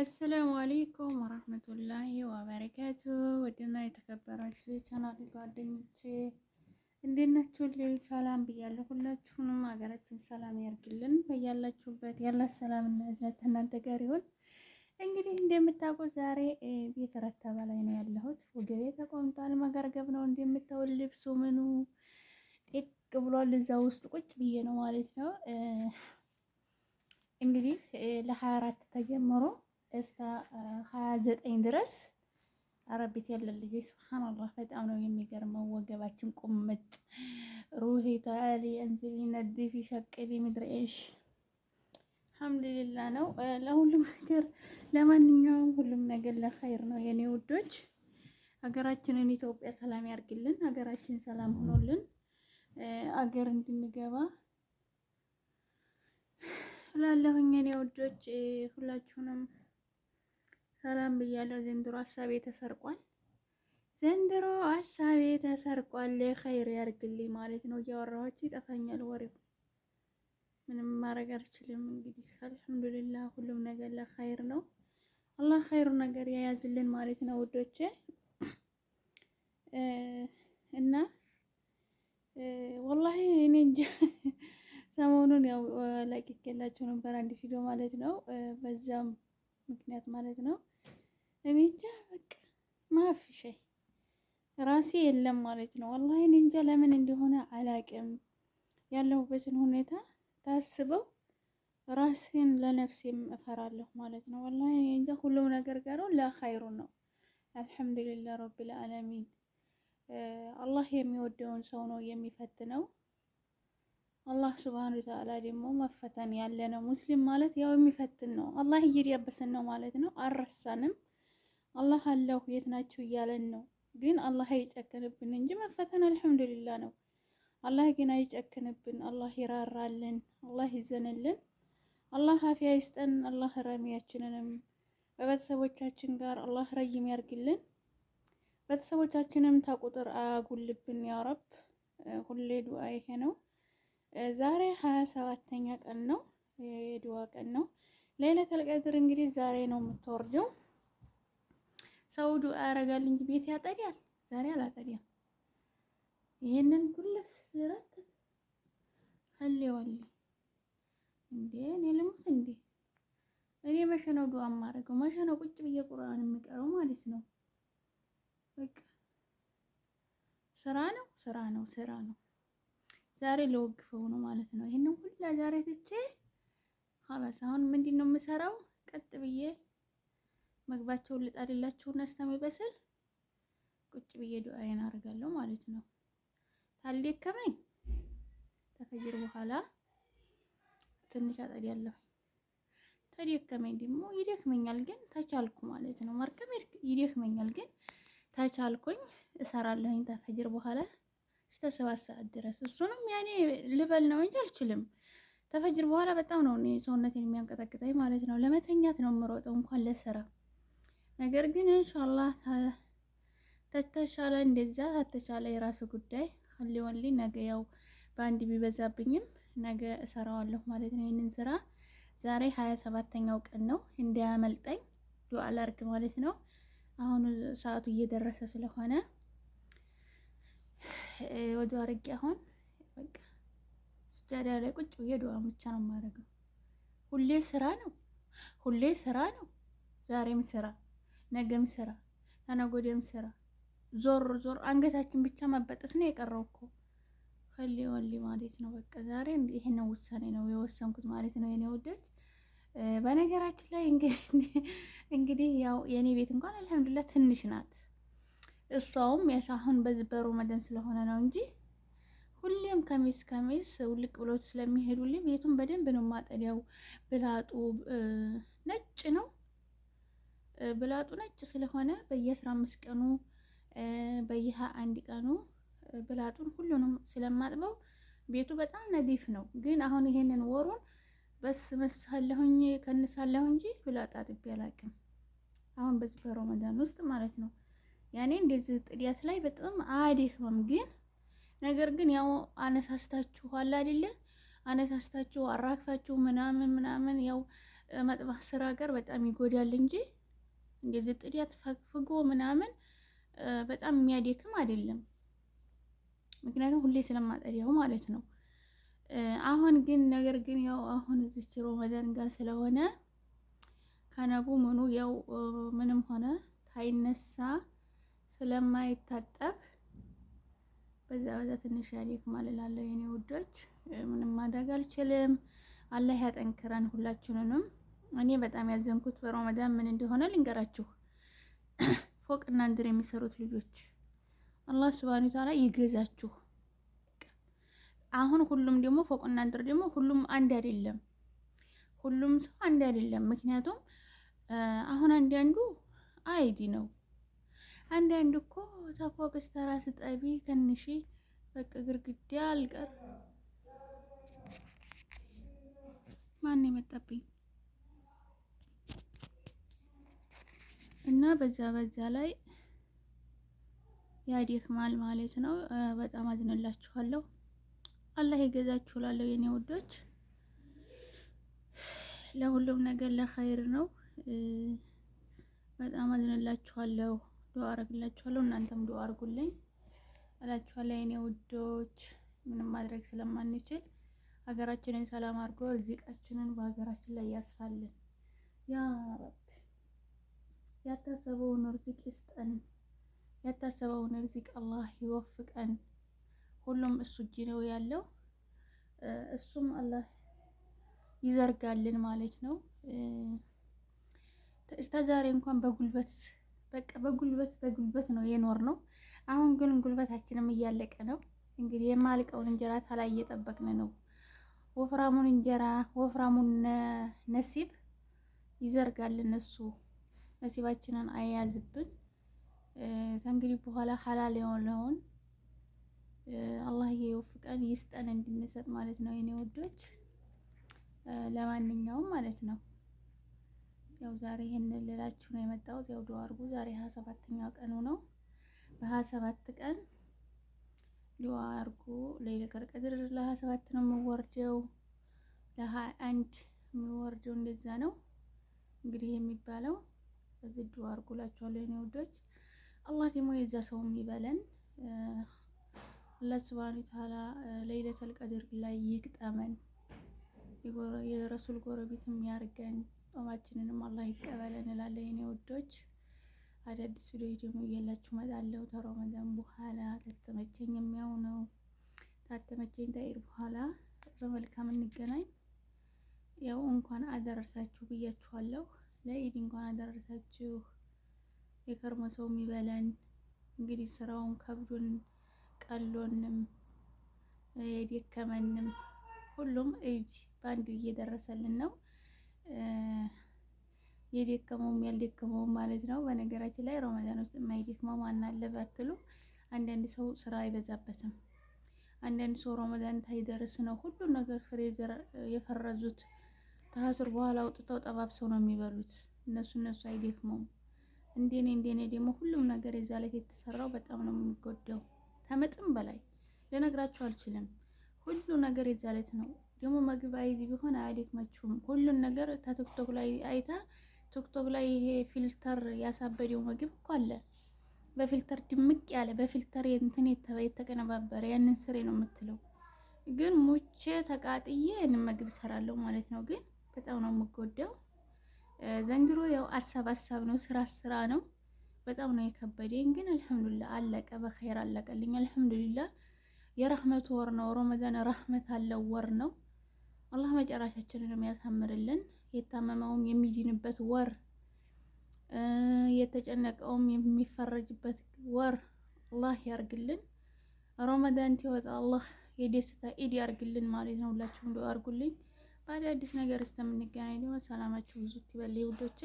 አሰላሙ አለይኩም ወራህመቱላሂ ወበረካቱ። ወድና የተከበራችሁ የቻናሌ ጓደኞቼ እንዴት ናችሁልኝ? ሰላም ብያለሁ። ሁላችሁንም ሀገራችን ሰላም ያርግልን። በያላችሁበት ያለ ሰላምና እዝነት እናንተ ጋር ይሁን። እንግዲህ እንደምታውቁት ዛሬ ቤት ረተባ ላይ ነው ያለሁት። ወገቤ ተቆምጧል። መገርገብ ነው እንደምታውል ልብሱ ምኑ ጤቅ ብሏል። እዛ ውስጥ ቁጭ ብዬ ነው ማለት ነው። እንግዲህ ለ24 ተጀምሮ እስከ 29 ድረስ አረቢት ያለ ልጅ ሱብሃንአላህ በጣም ነው የሚገርመው። ወገባችን ቁምጥ ሩሂ ተዓሊ እንዝሊ ነዲፊ ሸቅሊ ምድርኤሽ አልሐምዱሊላህ ነው ለሁሉም ነገር። ለማንኛውም ሁሉም ነገር ለኸይር ነው የኔ ውዶች። ሀገራችንን ኢትዮጵያ ሰላም ያርግልን። ሀገራችን ሰላም ሆኖልን አገር እንድንገባ እላለሁኝ የኔ ውዶች። ሁላችሁንም ሰላም ብያለሁ። ዘንድሮ ሀሳቤ ተሰርቋል። ዘንድሮ ሀሳቤ ተሰርቋል። ኸይር ያርግልኝ ማለት ነው። እያወራኋችሁ ይጠፋኛል ወሬው። ምንም ማድረግ አልችልም። እንግዲህ አልሐምዱሊላህ ሁሉም ነገር ለኸይር ነው። አላህ ኸይሩ ነገር የያዝልን ማለት ነው ውዶቼ። እና ወላሂ እኔ እንጃ ሰሞኑን ያው ለቅቄላችሁ ነበር አንድ ቪዲዮ ማለት ነው። በዛም ምክንያት ማለት ነው እኔ እንጃ በቃ ማፍሽ ራሴ የለም ማለት ነው። ወላሂ እኔ እንጃ ለምን እንደሆነ አላቅም። ያለሁበትን ሁኔታ ታስበው ራሴን ለነፍሴም እፈራለሁ ማለት ነው። ወላሂ እኔ እንጃ ሁሉም ነገር ጋር ለኸይሩ ነው። አልሐምዱሊላህ ረቢል ዓለሚን። አላህ የሚወደውን ሰው ነው የሚፈትነው። አላህ ሱብሃነሁ ወተዓላ ደግሞ መፈተን ያለ ነው። ሙስሊም ማለት ያው የሚፈትን ነው። አላህ እየዳበሰን ነው ማለት ነው። አልረሳንም። አላህ አለሁ የት ናችሁ እያለን ነው። ግን አላህ አይጨክንብን እንጂ መፈተን አልሐምዱሊላህ ነው። አላህ ግን አይጨክንብን። አላህ ይራራልን። አላህ ይዘንልን። አላህ አፊያ ይስጠን። አላህ ረሚያችንንም በቤተሰቦቻችን ጋር አላህ ረይም ያርግልን። ቤተሰቦቻችንም ተቁጥር አያጉልብን ያ ረብ። ሁሌ ዱዓ ይሄ ነው። ዛሬ 27ኛ ቀን ነው፣ የዱዓ ቀን ነው። ለይለቱል ቀድር እንግዲህ ዛሬ ነው የምትወርደው። ሰው ዱዓ ያደርጋል እንጂ ቤት ያጠዳል። ዛሬ አላጠዳም። ይሄንን ኩልስ ዝራት ኸሊወሊ እንዴ እኔ ልሙት እንዴ? እኔ መቼ ነው ዱዓ የማደርገው? መቼ ነው ቁጭ ብዬ ቁርአን የሚቀረው ማለት ነው? በቃ ስራ ነው ስራ ነው ስራ ነው። ዛሬ ለወግፈው ነው ማለት ነው። ይሄንን ሁላ ዛሬ ትቼ ኻላስ አሁን ምንድነው የምሰራው? ቀጥ ብዬ መግባቸውን ልጣድላችሁና እስከሚበስል ቁጭ ብዬ ዱዓዬን አደርጋለሁ ማለት ነው። ታልደከመኝ ተፈጅር በኋላ ትንሽ አጠዳለሁ። ተደከመኝ ደግሞ ይደክመኛል፣ ግን ተቻልኩ ማለት ነው። ማርከም ይደክመኛል፣ ግን ተቻልኩኝ እሰራለሁኝ ተፈጅር በኋላ እስከ 7 ሰዓት ድረስ። እሱንም ያኔ ልበል ነው እንጂ አልችልም። ተፈጅር በኋላ በጣም ነው እኔ ሰውነቴን የሚያንቀጠቅጠኝ ማለት ነው። ለመተኛት ነው የምሮጠው እንኳን ለስራ። ነገር ግን ኢንሻአላህ ተተሻለ እንደዛ ተተቻለ የራሱ ጉዳይ ኸሊወሊ። ነገ ያው በአንድ ቢበዛብኝም ነገ እሰራዋለሁ ማለት ነው። ይሄንን ስራ ዛሬ 27ኛው ቀን ነው፣ እንዳያመልጠኝ ዱዓ ላርግ ማለት ነው። አሁን ሰዓቱ እየደረሰ ስለሆነ ወደ አርጌ አሁን በቃ ስጃዳ ላይ ቁጭ ብዬ ዱዓ ብቻ ነው የማደርገው። ሁሌ ስራ ነው፣ ሁሌ ስራ ነው። ዛሬም ስራ፣ ነገም ስራ፣ ተነገ ወዲያም ስራ። ዞር ዞር አንገታችን ብቻ መበጠስ ነው የቀረው እኮ ኸሊወሊ ማለት ነው። በቃ ዛሬ ይሄንን ውሳኔ ነው የወሰንኩት ማለት ነው የኔ ውዶች። በነገራችን ላይ እንግዲህ ያው የኔ ቤት እንኳን አልሐምዱሊላህ ትንሽ ናት። እሷውም አሁን በዚህ በረመዳን ስለሆነ ነው እንጂ ሁሌም ከሚስ ውልቅ ብሎ ስለሚሄዱልኝ ቤቱን በደንብ ነው ማጠዲያው። ብላጡ ነጭ ነው። ብላጡ ነጭ ስለሆነ በየ15 ቀኑ በየ21 ቀኑ ብላጡን ሁሉንም ስለማጥበው ቤቱ በጣም ነዲፍ ነው። ግን አሁን ይሄንን ወሩን በስ መስላለሁኝ ከንሳለሁ እንጂ ብላጣ አጥቤ አላውቅም። አሁን በዚህ በረመዳን ውስጥ ማለት ነው። ያኔ እንደዚህ ጥዲያት ላይ በጣም አያደክምም። ግን ነገር ግን ያው አነሳስታችሁ አለ አይደለ? አነሳስታችሁ አራግፋችሁ ምናምን ያው መጥባህ ስራ ጋር በጣም ይጎዳል እንጂ እንደዚህ ጥዳት ፈግፍጎ ምናምን በጣም የሚያደክም አይደለም። ምክንያቱም ሁሌ ስለማጠዳው ማለት ነው። አሁን ግን ነገር ግን ያው አሁን እዚች ሮመዳን ጋር ስለሆነ ከነቡ ምኑ ያው ምንም ሆነ ታይነሳ ስለማይታጠብ በዛ ትንሽ ያደክማል እላለሁ የኔ ውዶች። ምንም ማድረግ አልችልም። አላህ ያጠንክረን ሁላችንንም። እኔ በጣም ያዘንኩት በረመዳን ምን እንደሆነ ልንገራችሁ። ፎቅና እንድር የሚሰሩት ልጆች አላህ ሱብሃነሁ ወተዓላ ይገዛችሁ። አሁን ሁሉም ደግሞ ፎቅና እንድር ደግሞ ሁሉም አንድ አይደለም። ሁሉም ሰው አንድ አይደለም። ምክንያቱም አሁን አንዳንዱ አይዲ ነው። አንዳንዱ እኮ ተፎቅሽ ተራስ ጠቢ ከንሺ በቃ ግርግዳ አልቀር ማን የመጣብኝ እና በዛ ላይ ያደክማል ማለት ነው። በጣም አዝንላችኋለሁ። አላህ ይገዛችሁ እላለሁ የኔ ውዶች። ለሁሉም ነገር ለኸይር ነው። በጣም አዝንላችኋለሁ። ዱአ አረግላችኋለሁ። እናንተም ዱአ አርጉልኝ እላችኋለሁ የኔ ውዶች። ምንም ማድረግ ስለማንችል ሀገራችንን ሰላም አድርጎ ርዚቃችንን በሀገራችን ላይ ያስፋልን ያ ረብ። ያታሰበውን ርዚቅ ይስጠን። ያታሰበውን ርዚቅ አላህ ይወፍቀን። ሁሉም እሱ እጅ ነው ያለው። እሱም አላህ ይዘርጋልን ማለት ነው። እስከ ዛሬ እንኳን በጉልበት በቃ በጉልበት ነው የኖር ነው። አሁን ግን ጉልበታችንም እያለቀ ነው። እንግዲህ የማልቀውን እንጀራ ታላይ እየጠበቅን ነው። ወፍራሙን እንጀራ ወፍራሙን ነሲብ ይዘርጋልን እሱ። ነሲባችንን አያዝብን። ከእንግዲህ በኋላ ሐላል የሆነውን አላህ ይወፍቀን ይስጠን እንድንሰጥ ማለት ነው የኔ ውዶች። ለማንኛውም ማለት ነው ያው ዛሬ ይሄንን ልላችሁ ነው የመጣሁት። ያው ዱአ አድርጉ። ዛሬ 27ኛው ቀኑ ነው። በ27 ቀን ዱአ አድርጉ። ለይለቱል ቀድር ለ27 ነው የሚወርደው፣ ለ21 የሚወርደው እንደዛ ነው እንግዲህ የሚባለው። በዚህ ዱአ አድርጉ እላችኋለሁ የኔ ውዶች። አላህ ደግሞ የዛ ሰው የሚበለን አላህ ሱብሃነሁ ወተዓላ ለይለቱል ቀድር ላይ ይግጠመን። የረሱል ጎረቤትም ያርገን። ጾማችንንም አላህ ይቀበለን እላለሁ የኔ ውዶች። አዳዲስ ቪዲዮ ደግሞ እየላችሁ እመጣለሁ ከረመዳን በኋላ። ከተመቸኝ የሚያው ነው ታተመቸኝ ታይር በኋላ በመልካም እንገናኝ። ያው እንኳን አደረሳችሁ ብያችኋለሁ። ለኢድ እንኳን አደረሳችሁ። የከርሞ ሰው የሚበለን እንግዲህ ስራውን ከብዶን ቀሎንም የደከመንም ሁሉም ኢድ ባንድ እየደረሰልን ነው። የደከመውም ያልደከመውም ማለት ነው። በነገራችን ላይ ረመዳን ውስጥ የማይደክመው ማን አለ ባትሉ፣ አንዳንድ ሰው ስራ አይበዛበትም። አንዳንድ ሰው ረመዳን ታይደርስ ነው ሁሉን ነገር ፍሬዘር የፈረዙት ከአስር በኋላ አውጥተው ጠባብሰው ነው የሚበሉት። እነሱ አይደክመውም። እንደኔ ደግሞ ሁሉም ነገር የዛ ላይ የተሰራው በጣም ነው የሚጎዳው። ከመጠን በላይ ልነግራችሁ አልችልም። ሁሉ ነገር የዛ ላይ ነው። ደግሞ ምግብ አይዚ ቢሆን አያደክማችሁም። ሁሉን ነገር ከቲክቶክ ላይ አይታ ቲክቶክ ላይ ይሄ ፊልተር ያሳበደው ምግብ እኮ አለ። በፊልተር ድምቅ ያለ በፊልተር እንትን የተቀነባበረ ያንን ስሬ ነው የምትለው። ግን ሙቼ ተቃጥዬ ምግብ ሰራለሁ ማለት ነው። ግን በጣም ነው የምጎዳው። ዘንድሮ ያው አሳብ ነው፣ ስራ ነው። በጣም ነው የከበደኝ። ግን አልሐምዱሊላህ አለቀ፣ በኸይር አለቀልኝ። አልሐምዱሊላህ የረህመት ወር ነው ረመዳን። ረህመት አለው ወር ነው። አላህ መጨረሻችንን ያሳምርልን። የታመመውም የሚድንበት ወር፣ የተጨነቀውም የሚፈረጅበት ወር አላህ ያርግልን። ረመዳን ሲወጣ አላህ የደስታ ኢድ ያርግልን ማለት ነው። ሁላችሁም ዱአ አርጉልኝ። በአዲስ ነገር እስከምንገናኝ ደግሞ ሰላማችሁ ብዙ ይበል ውዶቼ።